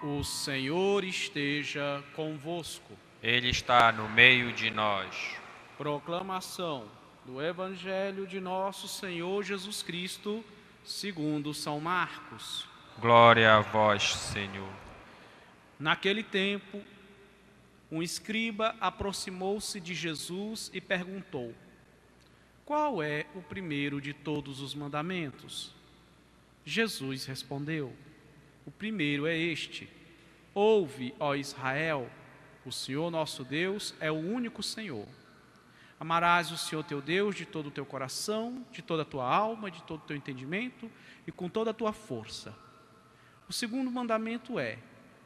O Senhor esteja convosco. Ele está no meio de nós. Proclamação do Evangelho de nosso Senhor Jesus Cristo, segundo São Marcos. Glória a vós, Senhor. Naquele tempo, um escriba aproximou-se de Jesus e perguntou: qual é o primeiro de todos os mandamentos? Jesus respondeu: o primeiro é este: ouve, ó Israel, o Senhor nosso Deus é o único Senhor. Amarás o Senhor teu Deus de todo o teu coração, de toda a tua alma, de todo o teu entendimento e com toda a tua força. O segundo mandamento é: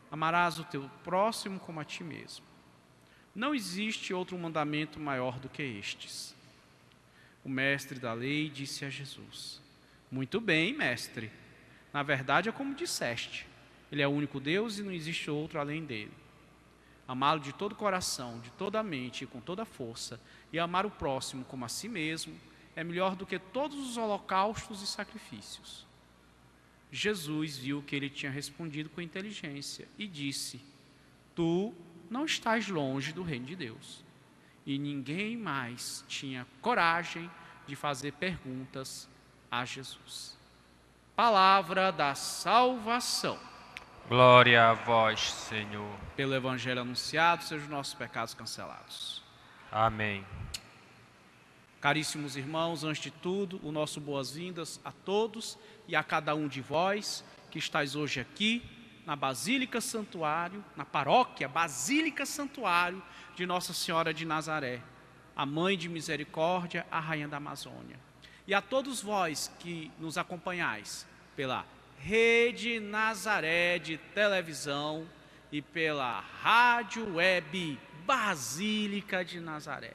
amarás o teu próximo como a ti mesmo. Não existe outro mandamento maior do que estes. O mestre da lei disse a Jesus: muito bem, mestre. Na verdade é como disseste. Ele é o único Deus e não existe outro além dele. Amá-lo de todo o coração, de toda a mente e com toda a força, e amar o próximo como a si mesmo, é melhor do que todos os holocaustos e sacrifícios. Jesus viu que ele tinha respondido com inteligência e disse: tu não estás longe do reino de Deus. E ninguém mais tinha coragem de fazer perguntas a Jesus. Palavra da salvação. Glória a vós, Senhor. Pelo Evangelho anunciado, sejam os nossos pecados cancelados. Amém. Caríssimos irmãos, antes de tudo, o nosso boas-vindas a todos e a cada um de vós que estáis hoje aqui na Basílica Santuário, na paróquia Basílica Santuário de Nossa Senhora de Nazaré, a Mãe de Misericórdia, a Rainha da Amazônia. E a todos vós que nos acompanhais pela Rede Nazaré de televisão e pela rádio web Basílica de Nazaré,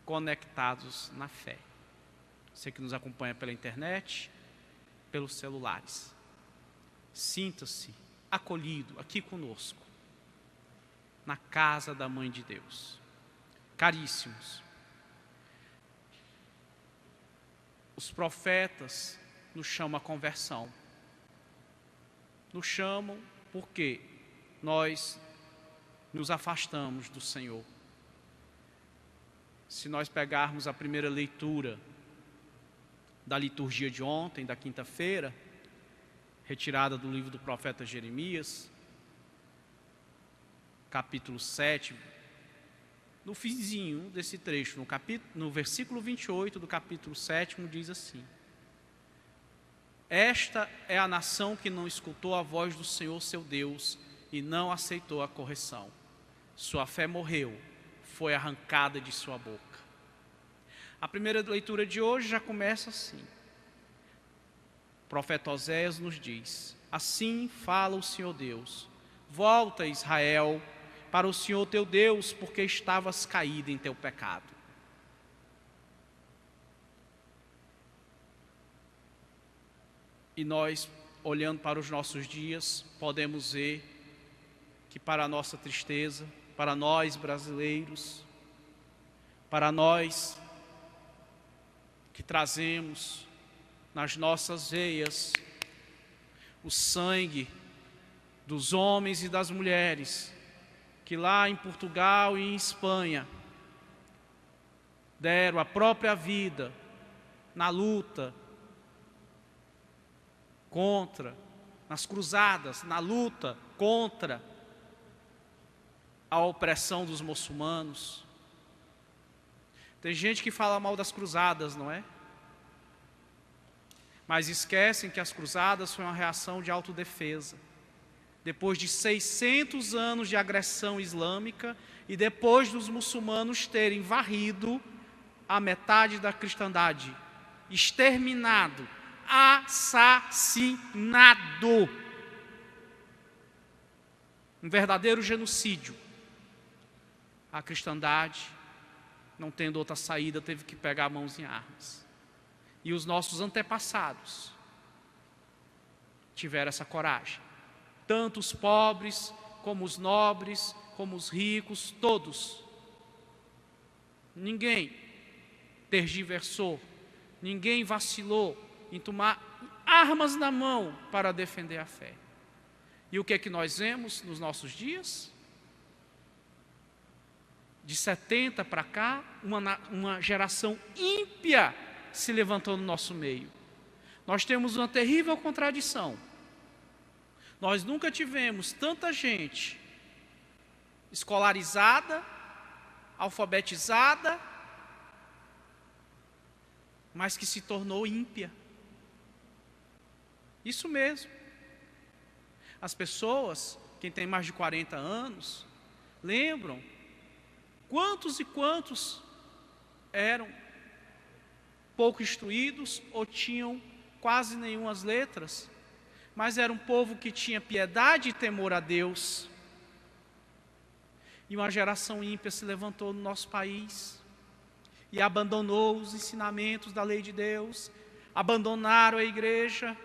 conectados na fé. Você que nos acompanha pela internet, pelos celulares. Sinta-se acolhido aqui conosco, na casa da Mãe de Deus. Caríssimos, os profetas nos chamam à conversão. Nos chamam porque nós nos afastamos do Senhor. Se nós pegarmos a primeira leitura da liturgia de ontem, da quinta-feira, retirada do livro do profeta Jeremias, capítulo 7, no finzinho desse trecho, no versículo 28 do capítulo 7, diz assim: esta é a nação que não escutou a voz do Senhor seu Deus e não aceitou a correção. Sua fé morreu, foi arrancada de sua boca. A primeira leitura de hoje já começa assim. O profeta Oséias nos diz: assim fala o Senhor Deus, volta, Israel, para o Senhor teu Deus, porque estavas caído em teu pecado. E nós, olhando para os nossos dias, podemos ver que, para a nossa tristeza, para nós brasileiros, para nós que trazemos nas nossas veias o sangue dos homens e das mulheres que lá em Portugal e em Espanha deram a própria vida na luta contra, nas cruzadas, na luta contra a opressão dos muçulmanos. Tem gente que fala mal das cruzadas, não é? Mas esquecem que as cruzadas foi uma reação de autodefesa. Depois de 600 anos de agressão islâmica e depois dos muçulmanos terem varrido a metade da cristandade, exterminado, assassinado, um verdadeiro genocídio, a cristandade, não tendo outra saída, teve que pegar mãos em armas. E os nossos antepassados tiveram essa coragem. Tanto os pobres, como os nobres, como os ricos, todos. Ninguém tergiversou, ninguém vacilou em tomar armas na mão para defender a fé. E o que é que nós vemos nos nossos dias? De 70 para cá, uma geração ímpia se levantou no nosso meio. Nós temos uma terrível contradição. Nós nunca tivemos tanta gente escolarizada, alfabetizada, mas que se tornou ímpia. Isso mesmo. As pessoas, quem tem mais de 40 anos, lembram quantos e quantos eram pouco instruídos ou tinham quase nenhumas letras, mas era um povo que tinha piedade e temor a Deus. E uma geração ímpia se levantou no nosso país e abandonou os ensinamentos da lei de Deus, abandonaram a igreja,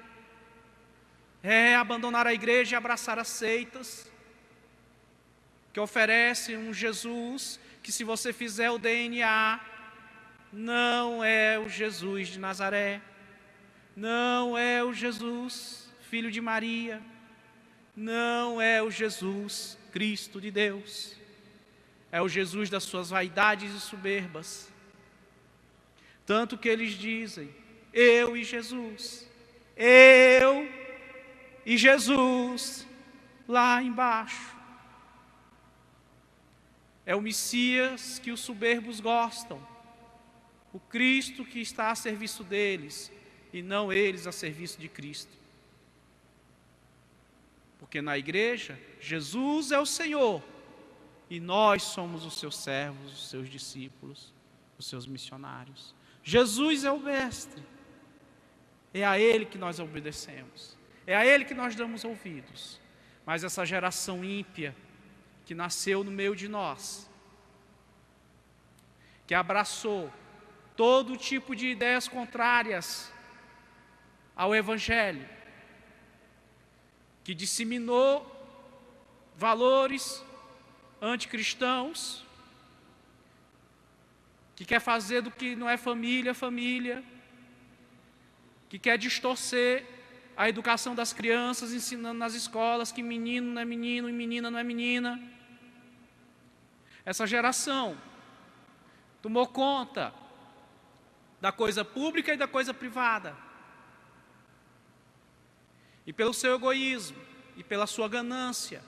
abandonaram a igreja e abraçaram as seitas, que oferecem um Jesus que, se você fizer o DNA, não é o Jesus de Nazaré, não é o Jesus, filho de Maria, não é o Jesus, Cristo de Deus, é o Jesus das suas vaidades e soberbas. Tanto que eles dizem, eu e Jesus, lá embaixo. É o Messias que os soberbos gostam, o Cristo que está a serviço deles, e não eles a serviço de Cristo. Porque na igreja, Jesus é o Senhor, e nós somos os seus servos, os seus discípulos, os seus missionários. Jesus é o Mestre, é a Ele que nós obedecemos, é a Ele que nós damos ouvidos. Mas essa geração ímpia, que nasceu no meio de nós, que abraçou todo tipo de ideias contrárias ao Evangelho, que disseminou valores anticristãos, que quer fazer do que não é família, família, que quer distorcer a educação das crianças, ensinando nas escolas que menino não é menino e menina não é menina. Essa geração tomou conta da coisa pública e da coisa privada. E pelo seu egoísmo e pela sua ganância,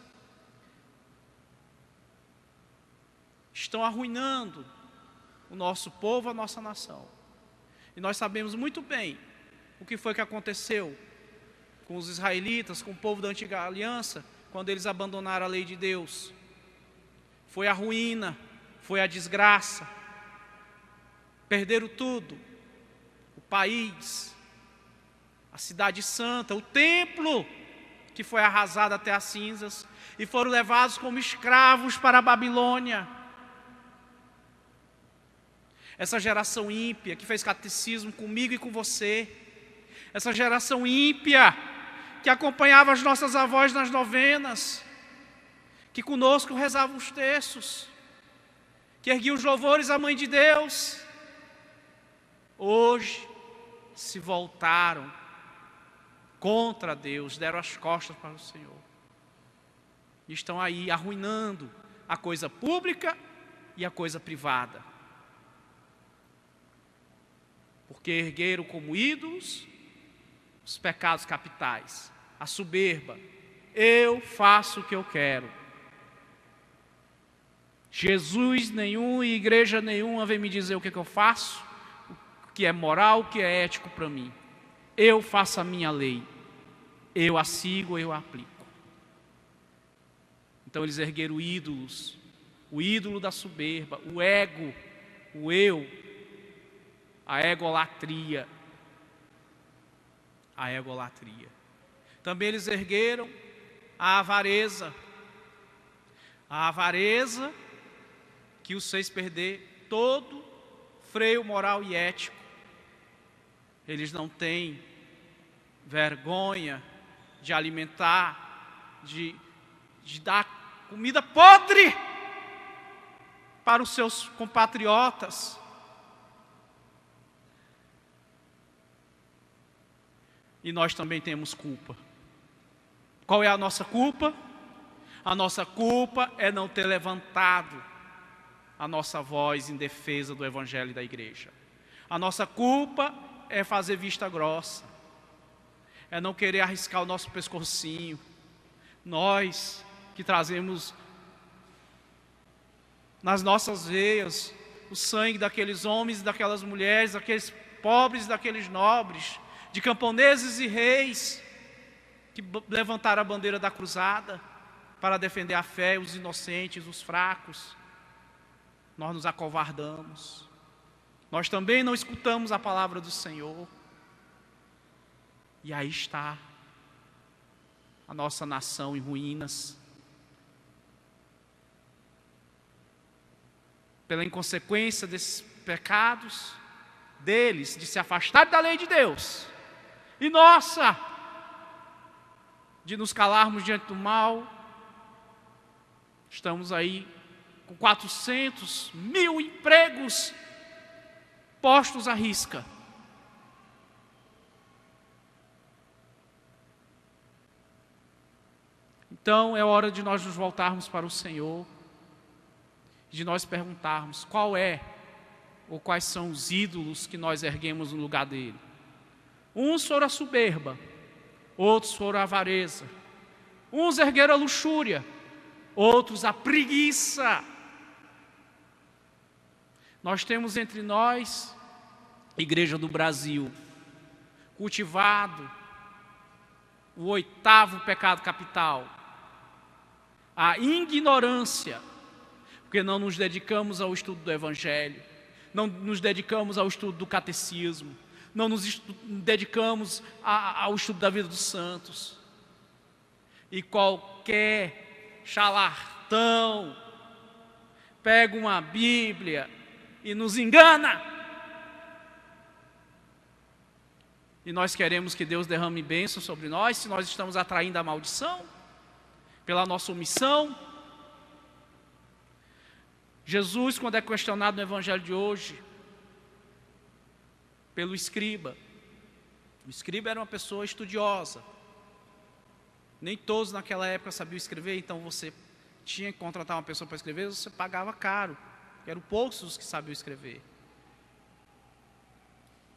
estão arruinando o nosso povo, a nossa nação. E nós sabemos muito bem o que foi que aconteceu com os israelitas, com o povo da antiga aliança, quando eles abandonaram a lei de Deus. Foi a ruína, foi a desgraça, perderam tudo, o país, a cidade santa, o templo, que foi arrasado até as cinzas, e foram levados como escravos para a Babilônia. Essa geração ímpia, que fez catecismo comigo e com você, essa geração ímpia, que acompanhava as nossas avós nas novenas, que conosco rezavam os terços, que erguiam os louvores à Mãe de Deus, hoje se voltaram contra Deus, deram as costas para o Senhor. E estão aí arruinando a coisa pública e a coisa privada. Porque ergueram como ídolos os pecados capitais, a soberba. Eu faço o que eu quero. Jesus nenhum e igreja nenhuma vem me dizer o que eu faço, o que é moral, o que é ético para mim. Eu faço a minha lei, eu a sigo, eu a aplico. Então eles ergueram ídolos, o ídolo da soberba, o ego, o eu, a egolatria. A egolatria. Também eles ergueram a avareza que os fez perder todo freio moral e ético. Eles não têm vergonha de alimentar, de dar comida podre para os seus compatriotas. E nós também temos culpa. Qual é a nossa culpa? A nossa culpa é não ter levantado a nossa voz em defesa do Evangelho e da igreja. A nossa culpa é fazer vista grossa, é não querer arriscar o nosso pescocinho. Nós que trazemos nas nossas veias o sangue daqueles homens e daquelas mulheres, daqueles pobres e daqueles nobres, de camponeses e reis, que levantaram a bandeira da cruzada para defender a fé, os inocentes, os fracos. Nós nos acovardamos. Nós também não escutamos a palavra do Senhor. E aí está a nossa nação em ruínas, pela inconsequência desses pecados deles, de se afastar da lei de Deus, e nossa, de nos calarmos diante do mal. Estamos aí com 400 mil empregos postos à risca. Então é hora de nós nos voltarmos para o Senhor, de nós perguntarmos qual é ou quais são os ídolos que nós erguemos no lugar dele. Uns foram a soberba, outros foram a avareza, uns ergueram a luxúria, outros a preguiça. Nós temos entre nós, Igreja do Brasil, cultivado o 8º pecado capital, a ignorância, porque não nos dedicamos ao estudo do Evangelho, não nos dedicamos ao estudo do catecismo, não nos dedicamos ao estudo da vida dos santos. E qualquer charlatão pega uma Bíblia e nos engana. E nós queremos que Deus derrame bênção sobre nós, se nós estamos atraindo a maldição pela nossa omissão. Jesus, quando é questionado no Evangelho de hoje, pelo escriba. O escriba era uma pessoa estudiosa. Nem todos naquela época sabiam escrever, então você tinha que contratar uma pessoa para escrever, você pagava caro. Eram poucos os que sabiam escrever.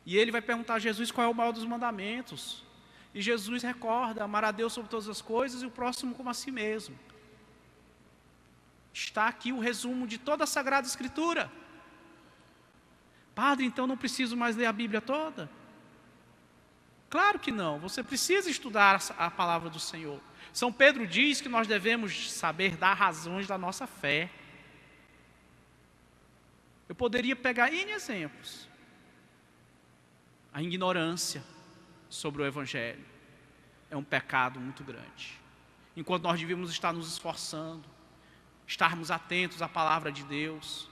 E ele vai perguntar a Jesus qual é o maior dos mandamentos. E Jesus recorda: amar a Deus sobre todas as coisas e o próximo como a si mesmo. Está aqui o resumo de toda a Sagrada Escritura. Padre, então não preciso mais ler a Bíblia toda? Claro que não, você precisa estudar a palavra do Senhor. São Pedro diz que nós devemos saber dar razões da nossa fé. Eu poderia pegar N exemplos. A ignorância sobre o Evangelho é um pecado muito grande. Enquanto nós devíamos estar nos esforçando, estarmos atentos à palavra de Deus,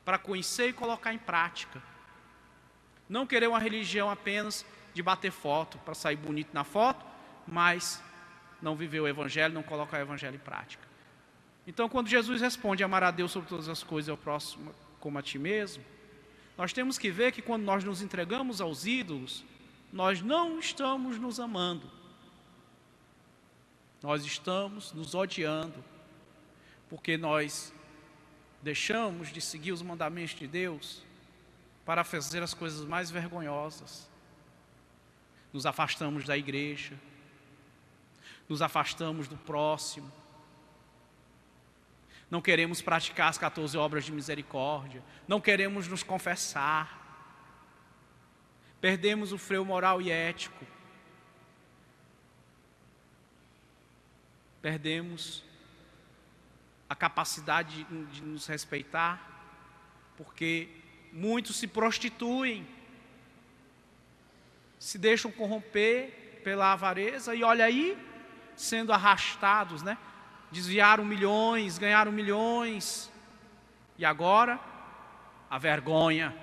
para conhecer e colocar em prática. Não querer uma religião apenas de bater foto, para sair bonito na foto, mas não viver o Evangelho, não colocar o Evangelho em prática. Então, quando Jesus responde: amar a Deus sobre todas as coisas e ao próximo como a ti mesmo, nós temos que ver que quando nós nos entregamos aos ídolos, nós não estamos nos amando. Nós estamos nos odiando, porque nós deixamos de seguir os mandamentos de Deus para fazer as coisas mais vergonhosas. Nos afastamos da igreja, nos afastamos do próximo, não queremos praticar as 14 obras de misericórdia, não queremos nos confessar, perdemos o freio moral e ético, perdemos a capacidade de nos respeitar, porque muitos se prostituem, se deixam corromper pela avareza e olha aí, sendo arrastados, né? Desviaram milhões, ganharam milhões, e agora a vergonha.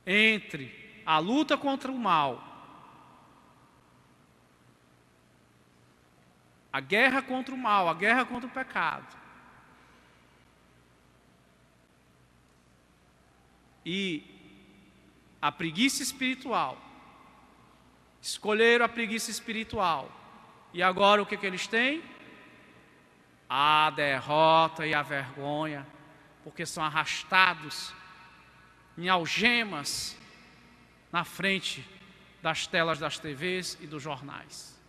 Entre a luta contra o mal, a guerra contra o mal, a guerra contra o pecado, e a preguiça espiritual, Escolheram a preguiça espiritual. E agora o que eles têm? A derrota e a vergonha, porque são arrastados em algemas na frente das telas das TVs e dos jornais.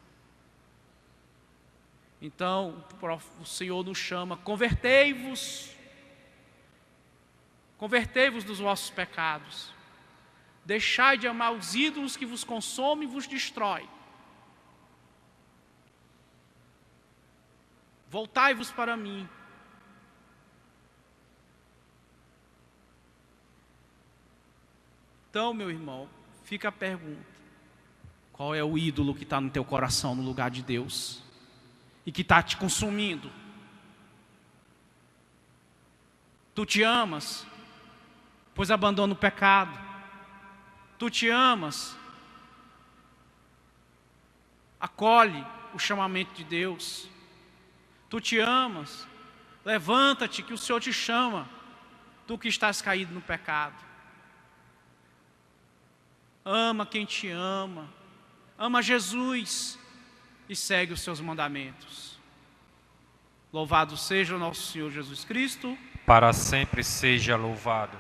Então, o Senhor nos chama: convertei-vos dos vossos pecados, deixai de amar os ídolos que vos consomem e vos destrói. Voltai-vos para mim. Então, meu irmão, fica a pergunta: qual é o ídolo que está no teu coração no lugar de Deus e que está te consumindo? Tu te amas, pois abandona o pecado. Tu te amas, acolhe o chamamento de Deus. Tu te amas, levanta-te que o Senhor te chama, tu que estás caído no pecado. Ama quem te ama, ama Jesus e segue os seus mandamentos. Louvado seja o nosso Senhor Jesus Cristo. Para sempre seja louvado.